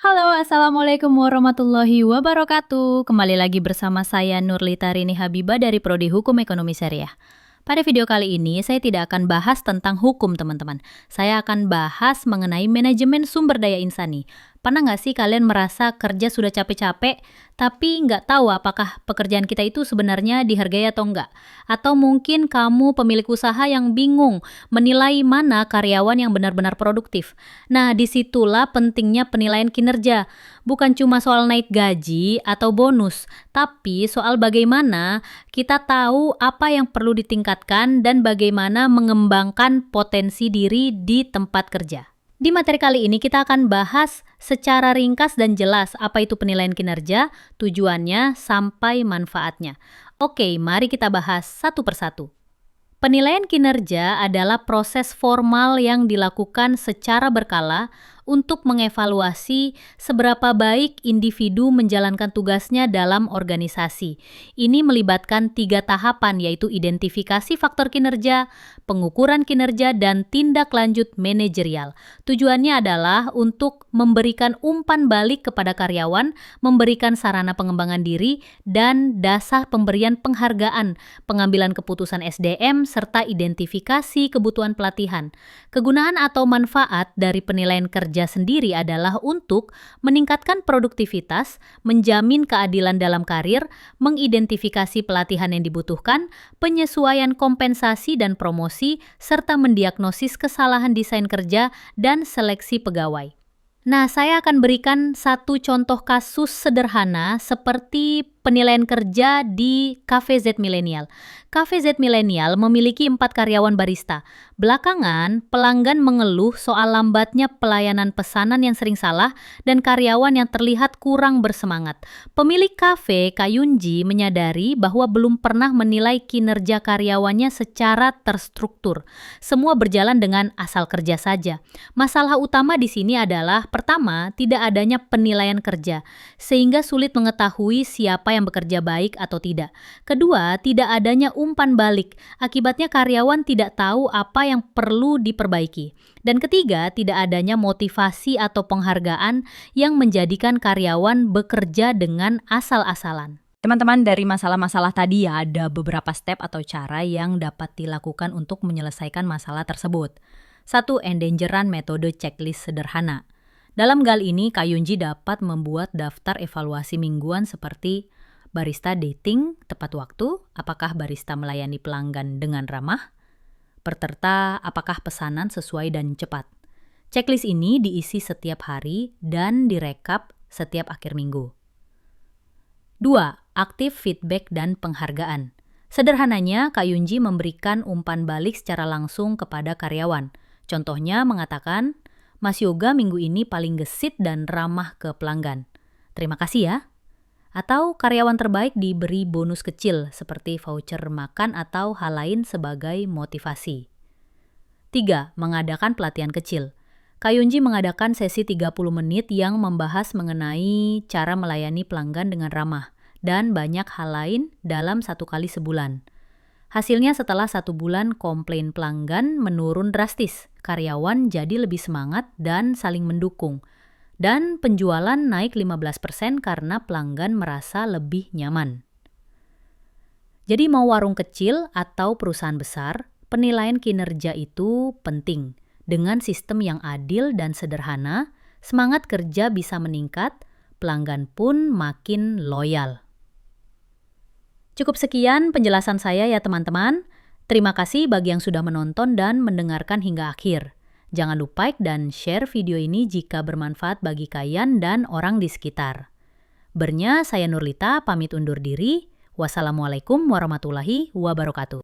Halo, Assalamualaikum warahmatullahi wabarakatuh. Kembali lagi bersama saya Nurlita Rini Habibah dari Prodi Hukum Ekonomi Syariah. Pada video kali ini, saya tidak akan bahas tentang hukum, teman-teman. Saya akan bahas mengenai manajemen sumber daya insani. Pernah nggak sih kalian merasa kerja sudah capek-capek, tapi nggak tahu apakah pekerjaan kita itu sebenarnya dihargai atau enggak? Atau mungkin kamu pemilik usaha yang bingung menilai mana karyawan yang benar-benar produktif. Nah, disitulah pentingnya penilaian kinerja. Bukan cuma soal naik gaji atau bonus, tapi soal bagaimana kita tahu apa yang perlu ditingkatkan dan bagaimana mengembangkan potensi diri di tempat kerja. Di materi kali ini kita akan bahas secara ringkas dan jelas apa itu penilaian kinerja, tujuannya, sampai manfaatnya. Oke, mari kita bahas satu persatu. Penilaian kinerja adalah proses formal yang dilakukan secara berkala untuk mengevaluasi seberapa baik individu menjalankan tugasnya dalam organisasi. Ini melibatkan 3 tahapan, yaitu identifikasi faktor kinerja, pengukuran kinerja, dan tindak lanjut manajerial. Tujuannya adalah untuk memberikan umpan balik kepada karyawan, memberikan sarana pengembangan diri, dan dasar pemberian penghargaan, pengambilan keputusan SDM, serta identifikasi kebutuhan pelatihan. Kegunaan atau manfaat dari penilaian kerja sendiri adalah untuk meningkatkan produktivitas, menjamin keadilan dalam karir, mengidentifikasi pelatihan yang dibutuhkan, penyesuaian kompensasi dan promosi, serta mendiagnosis kesalahan desain kerja dan seleksi pegawai. Nah, saya akan berikan satu contoh kasus sederhana seperti penilaian kerja di Cafe Z Millennial. Cafe Z Millennial memiliki 4 karyawan barista. Belakangan, pelanggan mengeluh soal lambatnya pelayanan pesanan yang sering salah dan karyawan yang terlihat kurang bersemangat. Pemilik kafe, Kayunji, menyadari bahwa belum pernah menilai kinerja karyawannya secara terstruktur. Semua berjalan dengan asal kerja saja. Masalah utama di sini adalah, pertama, tidak adanya penilaian kerja, sehingga sulit mengetahui siapa yang bekerja baik atau tidak. Kedua, tidak adanya umpan balik, akibatnya karyawan tidak tahu apa yang perlu diperbaiki. Dan ketiga, tidak adanya motivasi atau penghargaan yang menjadikan karyawan bekerja dengan asal-asalan. Teman-teman, dari masalah-masalah tadi ya ada beberapa step atau cara yang dapat dilakukan untuk menyelesaikan masalah tersebut. 1. Endangeran metode checklist sederhana. Dalam gal ini, Kayunji dapat membuat daftar evaluasi mingguan seperti barista dating tepat waktu, apakah barista melayani pelanggan dengan ramah, peserta apakah pesanan sesuai dan cepat. Checklist ini diisi setiap hari dan direkap setiap akhir minggu. 2. Aktif feedback dan penghargaan. Sederhananya, Kayunji memberikan umpan balik secara langsung kepada karyawan. Contohnya mengatakan, Mas Yoga minggu ini paling gesit dan ramah ke pelanggan. Terima kasih ya. Atau karyawan terbaik diberi bonus kecil seperti voucher makan atau hal lain sebagai motivasi. 3. Mengadakan pelatihan kecil. Kayunji mengadakan sesi 30 menit yang membahas mengenai cara melayani pelanggan dengan ramah dan banyak hal lain dalam 1 kali sebulan. Hasilnya setelah 1 bulan komplain pelanggan menurun drastis, karyawan jadi lebih semangat dan saling mendukung. Dan penjualan naik 15% karena pelanggan merasa lebih nyaman. Jadi mau warung kecil atau perusahaan besar, penilaian kinerja itu penting. Dengan sistem yang adil dan sederhana, semangat kerja bisa meningkat, pelanggan pun makin loyal. Cukup sekian penjelasan saya ya teman-teman. Terima kasih bagi yang sudah menonton dan mendengarkan hingga akhir. Jangan lupa like dan share video ini jika bermanfaat bagi kalian dan orang di sekitar. Bernya saya Nurlita pamit undur diri. Wassalamualaikum warahmatullahi wabarakatuh.